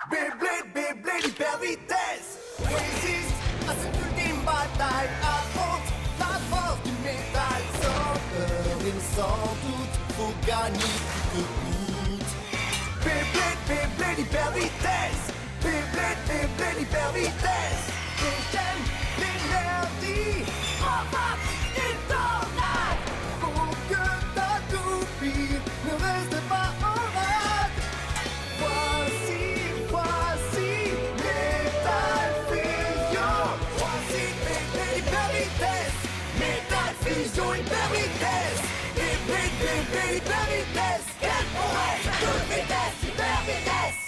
Beyblade, Beyblade, hyper vitesse. Résiste à cette ultime bataille. Affronte la force du métal. Sans peur et sans doute, faut gagner coûte que coûte. Beyblade, Beyblade, hyper vitesse. Beyblade, Beyblade, hyper vitesse. Et j'aime l'énergie. Enfin, une tornade. Faut que ta toupie ne reste pas en rade. Voici Metal Fusion. Voici Beyblade, hyper vitesse. Metal Fusion, hyper vitesse. Beyblade, Beyblade, hyper vitesse. Quelle prouesse, toute vitesse, hyper vitesse.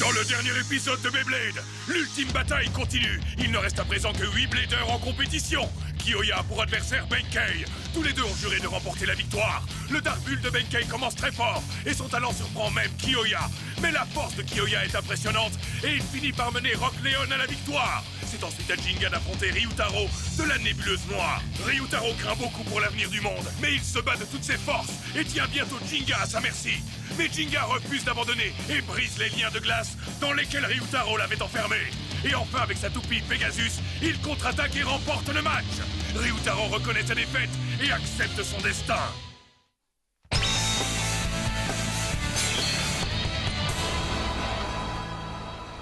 Dans le dernier épisode de Beyblade, l'ultime bataille continue. Il ne reste à présent que 8 bladers en compétition. Kiyoya a pour adversaire Benkei. Tous les deux ont juré de remporter la victoire. Le Dark Bull de Benkei commence très fort et son talent surprend même Kiyoya. Mais la force de Kiyoya est impressionnante et il finit par mener Rock Leon à la victoire. C'est ensuite à Jinga d'affronter Ryutaro de la Nébuleuse Noire. Ryutaro craint beaucoup pour l'avenir du monde, mais il se bat de toutes ses forces et tient bientôt Jinga à sa merci. Mais Jinga refuse d'abandonner et brise les liens de glace dans lesquels Ryutaro l'avait enfermé. Et enfin, avec sa toupie Pegasus, il contre-attaque et remporte le match. Ryutaro reconnaît sa défaite et accepte son destin.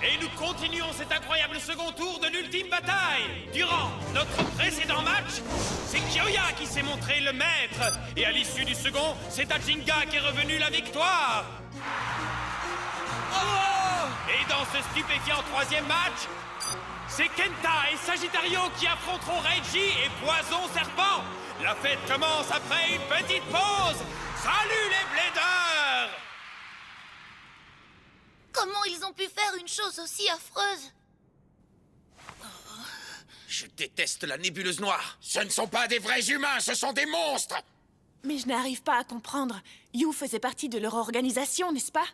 Et nous continuons cet incroyable second tour de l'ultime bataille. Durant notre précédent match, c'est Kiyoya qui s'est montré le maître. Et à l'issue du second, c'est à Jinga qu'est revenue la victoire. Et dans ce stupéfiant troisième match, c'est Kenta et Sagittario qui affronteront Reiji et Poison Serpent. La fête commence après une petite pause. Salut les bladers! Comment ils ont pu faire une chose aussi affreuse? Je déteste la nébuleuse noire. Ce ne sont pas des vrais humains, ce sont des monstres. Mais je n'arrive pas à comprendre. You faisait partie de leur organisation, n'est-ce pas?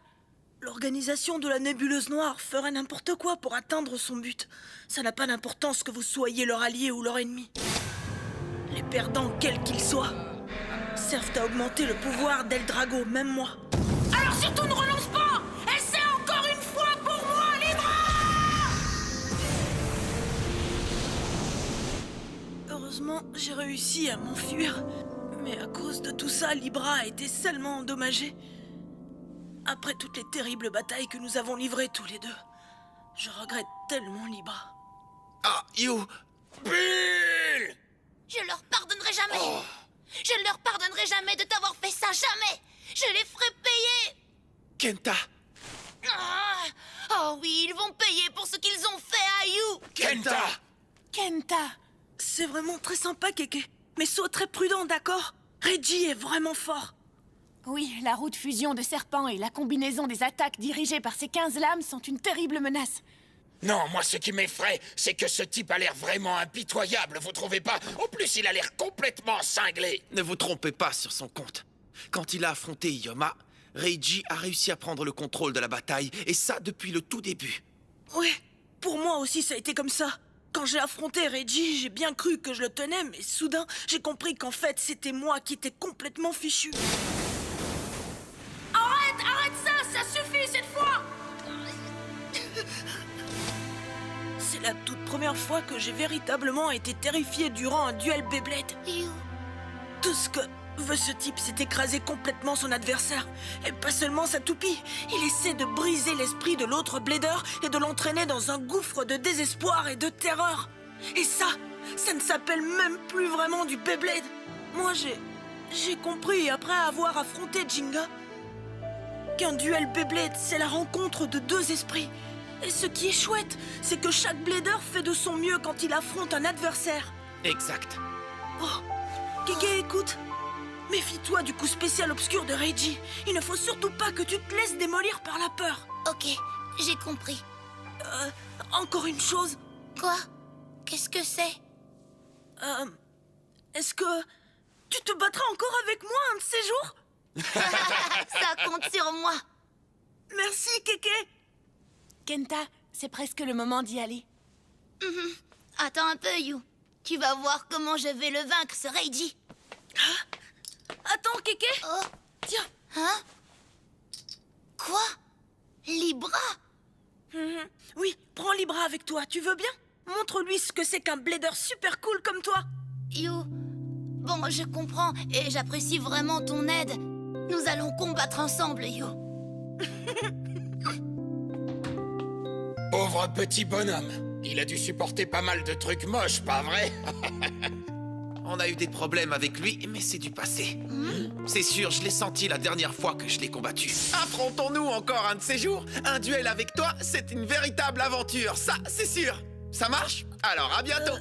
L'organisation de la nébuleuse noire ferait n'importe quoi pour atteindre son but. Ça n'a pas d'importance que vous soyez leur allié ou leur ennemi. Les perdants, quels qu'ils soient, servent à augmenter le pouvoir d'Eldrago, même moi. Alors surtout ne relance pas! Essaie encore une fois pour moi, Libra! Heureusement, j'ai réussi à m'enfuir. Mais à cause de tout ça, Libra a été salement endommagée. Après toutes les terribles batailles que nous avons livrées tous les deux, je regrette tellement Libra. Ah, You! Bull! Je leur pardonnerai jamais! Je ne leur pardonnerai jamais de t'avoir fait ça, jamais! Je les ferai payer! Kenta! Oh oui, ils vont payer pour ce qu'ils ont fait à You! Kenta! Kenta! C'est vraiment très sympa, Keke. Mais sois très prudent, d'accord? Reggie est vraiment fort. Oui, la roue de fusion de serpent et la combinaison des attaques dirigées par ces 15 lames sont une terrible menace. Non, moi ce qui m'effraie, c'est que ce type a l'air vraiment impitoyable, vous trouvez pas? En plus, il a l'air complètement cinglé. Ne vous trompez pas sur son compte. Quand il a affronté Yoma, Reiji a réussi à prendre le contrôle de la bataille, et ça depuis le tout début. Ouais, pour moi aussi ça a été comme ça. Quand j'ai affronté Reggie, j'ai bien cru que je le tenais, mais soudain, j'ai compris qu'en fait, c'était moi qui étais complètement fichu. Arrête ça suffit cette fois! C'est la toute première fois que j'ai véritablement été terrifié durant un duel Beyblade. You. Tout ce que veut ce type, c'est écraser complètement son adversaire. Et pas seulement sa toupie. Il essaie de briser l'esprit de l'autre blader et de l'entraîner dans un gouffre de désespoir et de terreur. Et ça ne s'appelle même plus vraiment du Beyblade. Moi, j'ai compris, après avoir affronté Jinga, qu'un duel Beyblade, c'est la rencontre de deux esprits. Et ce qui est chouette, c'est que chaque blader fait de son mieux quand il affronte un adversaire. Exact. Oh, Keke, écoute. Méfie-toi du coup spécial obscur de Reggie. Il ne faut surtout pas que tu te laisses démolir par la peur. Ok, j'ai compris. Encore une chose. Quoi? Qu'est-ce que c'est? Est-ce que tu te battras encore avec moi un de ces jours? Ça compte sur moi. Merci, Keke. Kenta, c'est presque le moment d'y aller. Attends un peu, You. Tu vas voir comment je vais le vaincre, ce Reiji. Attends, Keke. Oh. Tiens. Hein? Quoi? Libra? Oui, prends Libra avec toi, tu veux bien? Montre-lui ce que c'est qu'un blader super cool comme toi. You, bon, je comprends et j'apprécie vraiment ton aide. Nous allons combattre ensemble, You. Pauvre petit bonhomme. Il a dû supporter pas mal de trucs moches, pas vrai? On a eu des problèmes avec lui, mais c'est du passé. C'est sûr, je l'ai senti la dernière fois que je l'ai combattu. Affrontons-nous encore un de ces jours. Un duel avec toi, c'est une véritable aventure, ça, c'est sûr. Ça marche? Alors, à bientôt.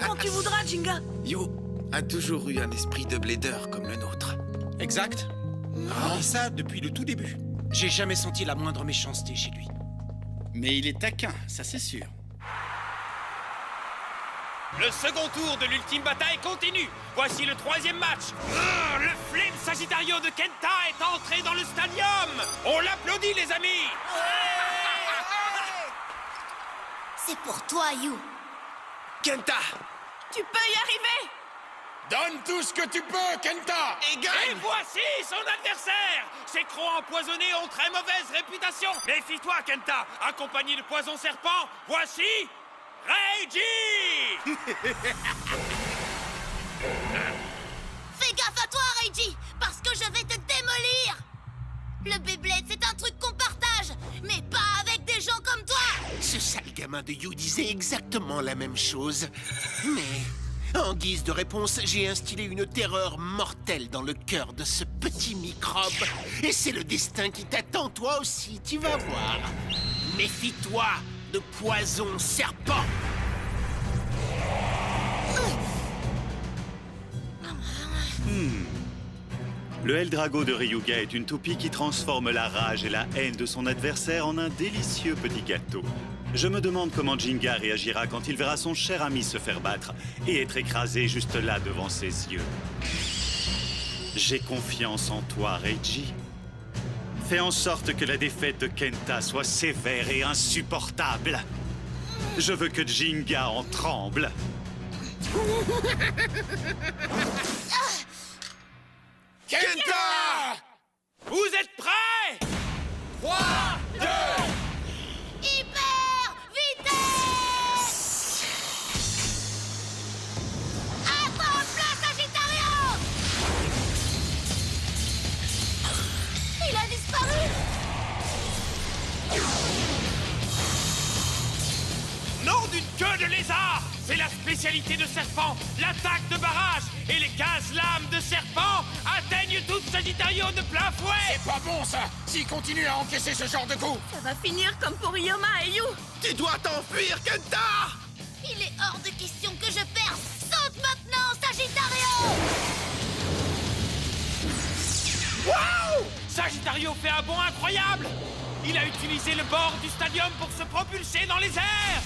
Quand tu voudras, Jinga. Yo a toujours eu un esprit de blader comme le nôtre. Exact. Et ça depuis le tout début. J'ai jamais senti la moindre méchanceté chez lui. Mais il est taquin, ça c'est sûr. Le second tour de l'ultime bataille continue. Voici le troisième match. Le Flame Sagittario de Kenta est entré dans le stadium. On l'applaudit, les amis. C'est pour toi, You. Kenta! Tu peux y arriver! Donne tout ce que tu peux, Kenta! Et gagne! Et voici son adversaire. Ces crocs empoisonnés ont très mauvaise réputation. Méfie-toi, Kenta. Accompagné de poison serpent, voici Reiji. Fais gaffe à toi, Reiji, parce que je vais te démolir. Le Beyblade, c'est un truc qu'on partage, mais pas avec des gens comme toi. Ce sale gamin de You disait exactement la même chose. Mais, en guise de réponse, j'ai instillé une terreur mortelle dans le cœur de ce petit microbe. Et c'est le destin qui t'attend, toi aussi, tu vas voir. Méfie-toi de poison serpent. Le Eldrago de Ryuga est une toupie qui transforme la rage et la haine de son adversaire en un délicieux petit gâteau. Je me demande comment Jinga réagira quand il verra son cher ami se faire battre et être écrasé juste là devant ses yeux. J'ai confiance en toi, Reiji. Fais en sorte que la défaite de Kenta soit sévère et insupportable. Je veux que Jinga en tremble. Kenta! Vous êtes prêts? 3, 2... Hyper vitesse! Attrape-le, Sagittario! Il a disparu! Nom d'une queue de lézard! C'est la spécialité de Serpent, l'attaque de barrage! Et les 15 lames de Serpent atteignent tout Sagittario de plein fouet! C'est pas bon, ça! S'il continue à encaisser ce genre de coups! Ça va finir comme pour Ryoma et You. Tu dois t'enfuir, Kenta! Il est hors de question que je perde! Saute maintenant, Sagittario! Waouh! Sagittario fait un bond incroyable! Il a utilisé le bord du stadium pour se propulser dans les airs!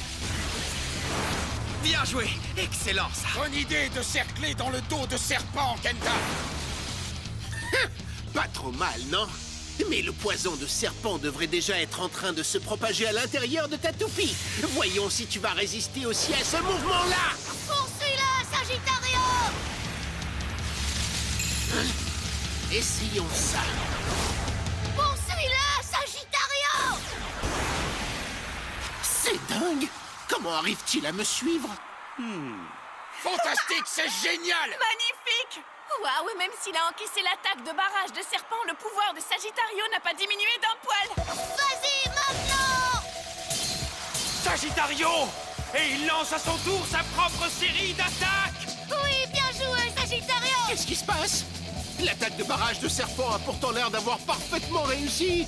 Bien joué! Excellent, ça! Bonne idée de cercler dans le dos de serpent, Kenta! Pas trop mal, non? Mais le poison de serpent devrait déjà être en train de se propager à l'intérieur de ta toupie. Voyons si tu vas résister aussi à ce mouvement-là. Poursuis-le, Sagittario! Essayons ça. Poursuis-le, Sagittario! C'est dingue! Comment arrive-t-il à me suivre? Fantastique, c'est génial! Magnifique! Waouh, même s'il a encaissé l'attaque de barrage de serpent, le pouvoir de Sagittario n'a pas diminué d'un poil. Vas-y, maintenant! Sagittario! Et il lance à son tour sa propre série d'attaques! Oui, bien joué, Sagittario! Qu'est-ce qui se passe? L'attaque de barrage de serpent a pourtant l'air d'avoir parfaitement réussi.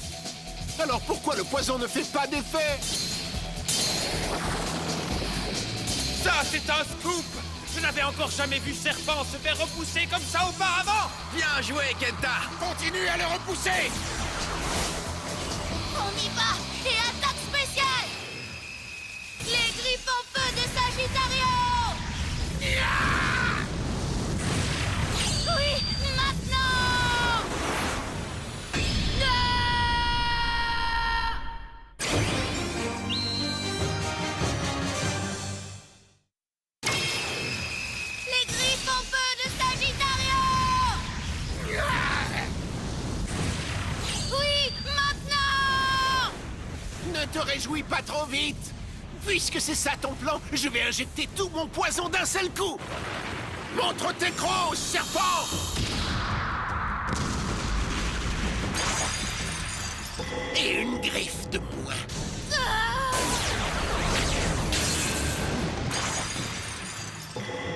Alors pourquoi le poison ne fait pas d'effet? Ça, c'est un scoop! Je n'avais encore jamais vu Serpent se faire repousser comme ça auparavant! Bien joué, Kenta! Continue à le repousser! On y va! Et attaque spéciale! Les griffes en feu de Sagittario! Oui, maintenant! Les griffes en feu de Sagittario! Oui, maintenant! Ne te réjouis pas trop vite. Puisque c'est ça ton plan, je vais injecter tout mon poison d'un seul coup. Montre tes crocs, serpent! Et une griffe de moins.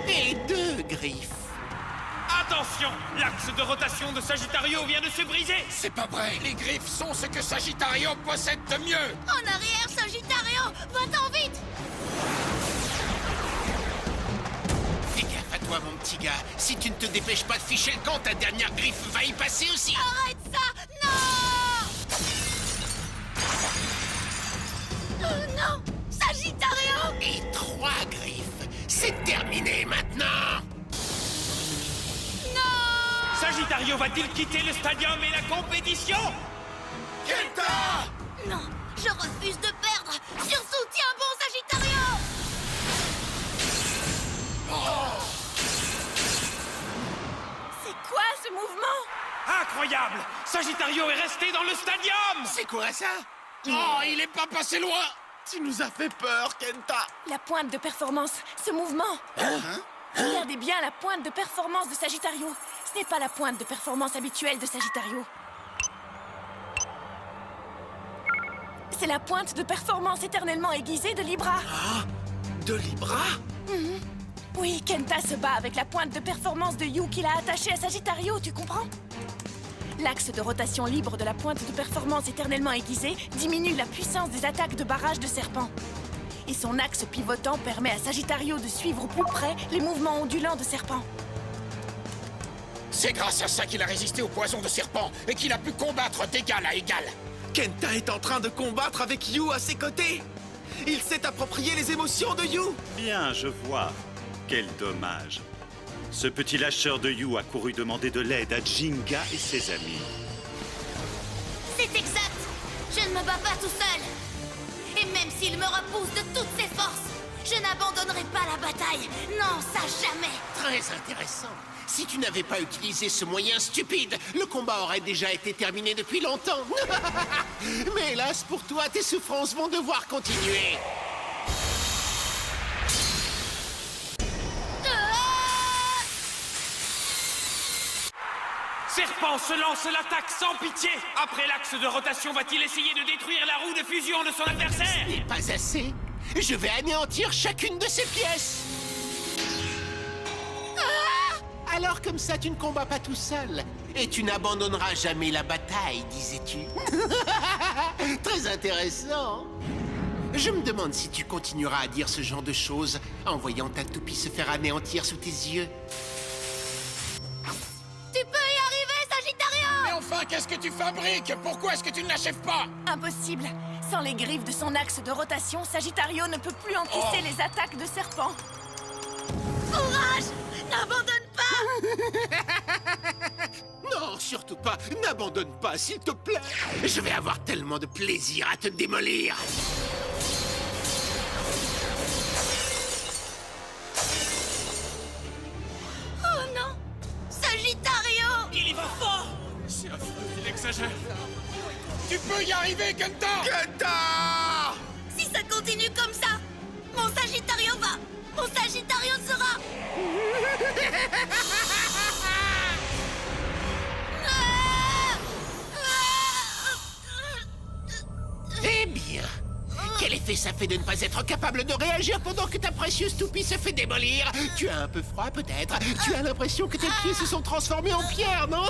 Et 2 griffes. Attention, l'axe de rotation de Sagittario vient de se briser. C'est pas vrai. Les griffes sont ce que Sagittario possède de mieux. En arrière, Sagittario! Va-t'en vite! Fais gaffe à toi, mon petit gars. Si tu ne te dépêches pas de ficher le camp, ta dernière griffe va y passer aussi. Arrête ça! Non! Non! Sagittario! Et 3 griffes. C'est terminé maintenant. Non! Sagittario va-t-il quitter le stadium et la compétition? Kenta! Non! Je refuse de perdre! Surtout, tiens bon, Sagittario! C'est quoi ce mouvement? Incroyable! Sagittario est resté dans le stadium! C'est quoi ça? Oh, il est pas passé loin! Tu nous as fait peur, Kenta. La pointe de performance, ce mouvement. Regardez bien la pointe de performance de Sagittario. Ce n'est pas la pointe de performance habituelle de Sagittario. C'est la pointe de performance éternellement aiguisée de Libra. Ah, de Libra? Oui, Kenta se bat avec la pointe de performance de Yu qu'il a attachée à Sagittario, tu comprends? L'axe de rotation libre de la pointe de performance éternellement aiguisée diminue la puissance des attaques de barrage de serpent. Et son axe pivotant permet à Sagittario de suivre au plus près les mouvements ondulants de serpent. C'est grâce à ça qu'il a résisté au poison de serpent et qu'il a pu combattre d'égal à égal. Kenta est en train de combattre avec Yu à ses côtés. Il s'est approprié les émotions de Yu. Bien, je vois. Quel dommage. Ce petit lâcheur de Yu a couru demander de l'aide à Jinga et ses amis. C'est exact! Je ne me bats pas tout seul! Et même s'il me repousse de toutes ses forces, je n'abandonnerai pas la bataille! Non, ça jamais! Très intéressant. Si tu n'avais pas utilisé ce moyen stupide, le combat aurait déjà été terminé depuis longtemps. Mais hélas, pour toi, tes souffrances vont devoir continuer. Serpent se lance l'attaque sans pitié. Après l'axe de rotation, va-t-il essayer de détruire la roue de fusion de son adversaire? Ce n'est pas assez. Je vais anéantir chacune de ces pièces. Alors comme ça, tu ne combats pas tout seul. Et tu n'abandonneras jamais la bataille, disais-tu. Très intéressant. Je me demande si tu continueras à dire ce genre de choses en voyant ta toupie se faire anéantir sous tes yeux. Tu peux y arriver, Sagittario! Mais enfin, qu'est-ce que tu fabriques? Pourquoi est-ce que tu ne l'achèves pas? Impossible. Sans les griffes de son axe de rotation, Sagittario ne peut plus encaisser les attaques de serpent. Courage! N'abandonne pas! Non, surtout pas. N'abandonne pas, s'il te plaît. Je vais avoir tellement de plaisir à te démolir. Oh non! Sagittario! Il y va fort! C'est affreux, il exagère. Tu peux y arriver, Kenta! Kenta! Si ça continue comme ça, mon Sagittario va! Mon Sagittario sera... Eh bien, quel effet ça fait de ne pas être capable de réagir pendant que ta précieuse toupie se fait démolir? Tu as un peu froid, peut-être? Tu as l'impression que tes pieds se sont transformés en pierre, non?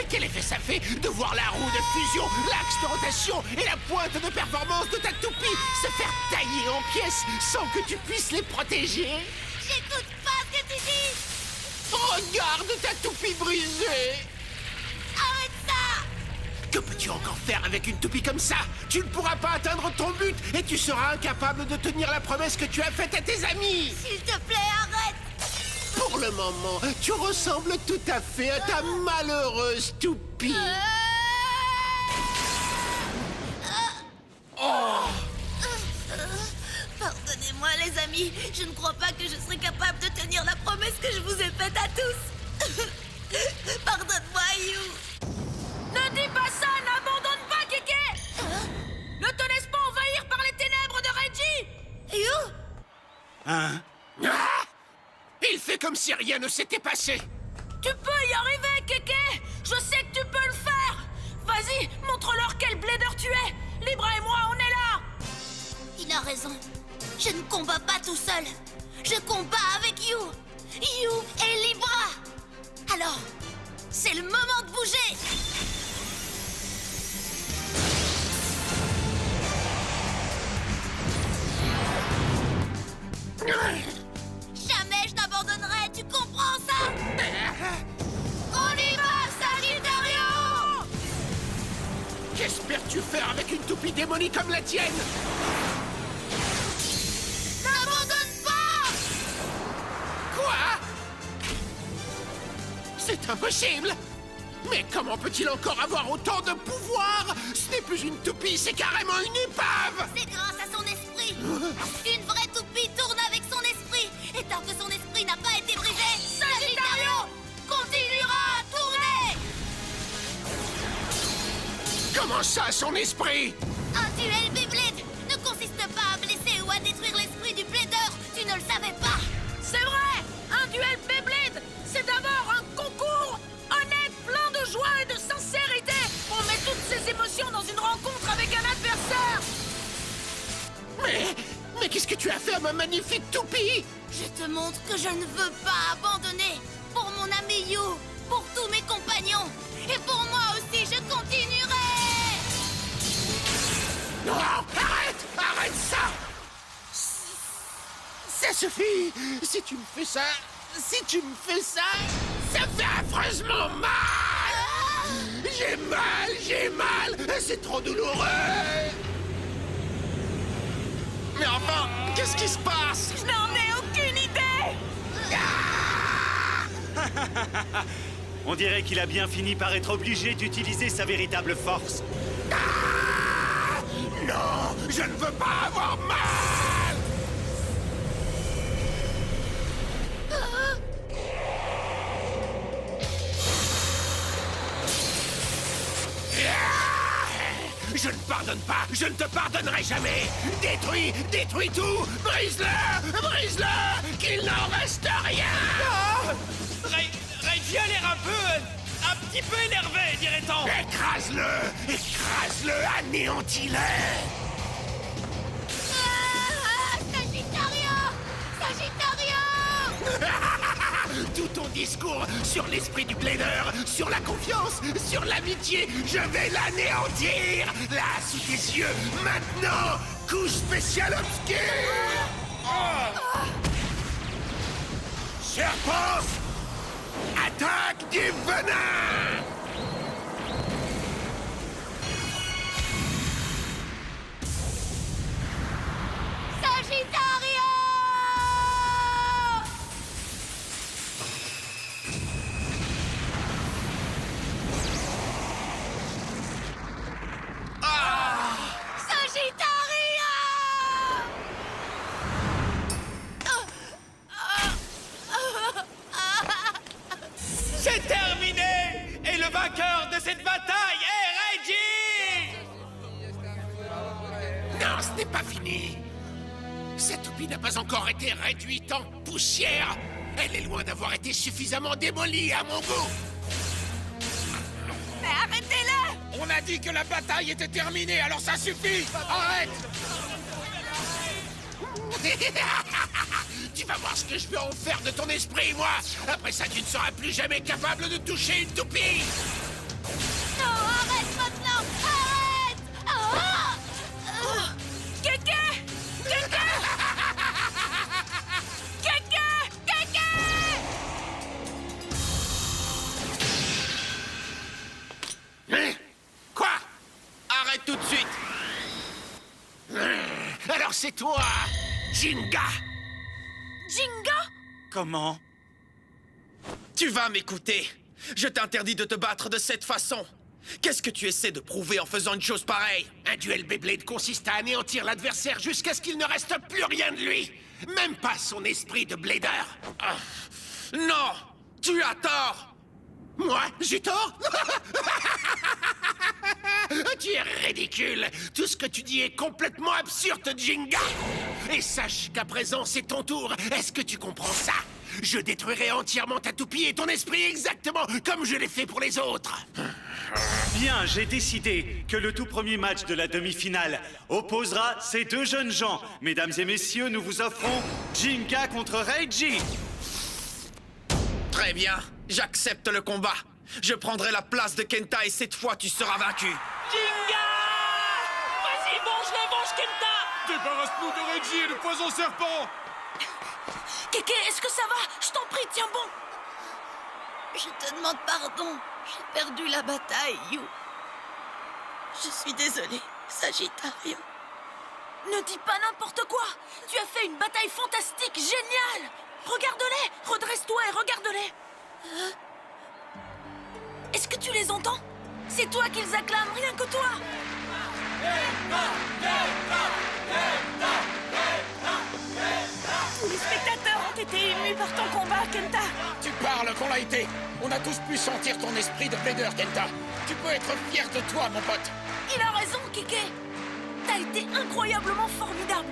Quel effet ça fait de voir la roue de fusion, l'axe de rotation et la pointe de performance de ta toupie se faire tailler en pièces sans que tu puisses les protéger? J'écoute pas ce que tu dis! Regarde ta toupie brisée! Arrête ça! Que peux-tu encore faire avec une toupie comme ça? Tu ne pourras pas atteindre ton but et tu seras incapable de tenir la promesse que tu as faite à tes amis! S'il te plaît, arrête! Pour le moment, tu ressembles tout à fait à ta malheureuse toupie. Pardonnez-moi, les amis. Je ne crois pas que je serai capable de tenir la promesse que je vous ai faite à tous. Pardonne-moi, You. Ne dis pas ça, n'abandonne pas, Kéké! Hein? Ah! Il fait comme si rien ne s'était passé. Tu peux y arriver, Kéké! Je sais que tu peux le faire! Vas-y, montre-leur quel blader tu es! Libra et moi, on est là! Il a raison. Je ne combats pas tout seul. Je combats avec You. You et Libra. Alors, c'est le moment de bouger. Jamais je n'abandonnerai, tu comprends ça? On y va, Sagittario! Qu'espères-tu faire avec une toupie démonie comme la tienne? N'abandonne pas! Quoi? C'est impossible! Mais comment peut-il encore avoir autant de pouvoir? Ce n'est plus une toupie, c'est carrément une épave! C'est grâce à son esprit. Une vraie toupie tourne avec son esprit. Et tant que son esprit n'a pas été brisé, Sagittario continuera à tourner. Comment ça, son esprit? Un duel Beyblade ne consiste pas à blesser ou à détruire l'esprit du blader. Tu ne le savais pas. C'est vrai! Un duel Beyblade, c'est d'abord un concours honnête, plein de joie et de sincérité. On met toutes ses émotions dans une rencontre avec un adversaire. Mais qu'est-ce que tu as fait à ma magnifique toupie? Je te montre que je ne veux pas abandonner. Pour mon ami You, pour tous mes compagnons. Et pour moi aussi, je continuerai. Non, arrête! Arrête ça! Ça suffit! Si tu me fais ça, ça fait affreusement mal! J'ai mal! C'est trop douloureux! Mais enfin, qu'est-ce qui se passe? Je n'en ai aucune idée. On dirait qu'il a bien fini par être obligé d'utiliser sa véritable force. Non, je ne veux pas avoir mal! Je ne pardonne pas, je ne te pardonnerai jamais! Détruis tout! Brise-le! Qu'il n'en reste rien! Reggie a l'air un petit peu énervé, dirait-on. Écrase-le! Anéantis-le! Sagittario! Sagittario! Tout ton discours sur l'esprit du blader, sur la confiance, sur l'amitié, je vais l'anéantir! Là, sous tes yeux, maintenant, couche spéciale obscure! Serpent! Attaque du venin! Sagittario! Sagittario! C'est terminé. Et le vainqueur de cette bataille est Reggie. Non, ce n'est pas fini. Cette toupie n'a pas encore été réduite en poussière. Elle est loin d'avoir été suffisamment démolie à mon goût. Mais arrêtez-le! On a dit que la bataille était terminée, alors ça suffit! Arrête! Tu vas voir ce que je vais en faire de ton esprit, moi. Après ça, tu ne seras plus jamais capable de toucher une toupie. Non, arrête maintenant! Arrête! Kéké! Kéké! Kéké! Kéké! Hein? Quoi? Arrête tout de suite. Alors c'est toi, Jinga. Jinga? Comment? Tu vas m'écouter. Je t'interdis de te battre de cette façon. Qu'est-ce que tu essaies de prouver en faisant une chose pareille? Un duel Beyblade consiste à anéantir l'adversaire jusqu'à ce qu'il ne reste plus rien de lui. Même pas son esprit de blader. Non! Tu as tort! Moi, j'ai tort? Tu es ridicule. Tout ce que tu dis est complètement absurde, Jinga. Et sache qu'à présent, c'est ton tour. Est-ce que tu comprends ça? Je détruirai entièrement ta toupie et ton esprit exactement comme je l'ai fait pour les autres. Bien, j'ai décidé que le tout premier match de la demi-finale opposera ces deux jeunes gens. Mesdames et messieurs, nous vous offrons Jinga contre Reiji. Très bien, j'accepte le combat. Je prendrai la place de Kenta et cette fois tu seras vaincu. Jinga! Vas-y, venge Kenta! Débarrasse-nous de Reiji et de Poison Serpent! Kéké, est-ce que ça va? Je t'en prie, tiens bon. Je te demande pardon. J'ai perdu la bataille, You. Je suis désolée, Sagittario. Ne dis pas n'importe quoi. Tu as fait une bataille fantastique, géniale. Regarde-les, redresse-toi et regarde-les. Est-ce que tu les entends? C'est toi qu'ils acclament, rien que toi. Tous les spectateurs ont été émus par ton combat, Kenta. Tu parles qu'on l'a été. On a tous pu sentir ton esprit de Blader, Kenta. Tu peux être fier de toi, mon pote. Il a raison, Kéké. T'as été incroyablement formidable.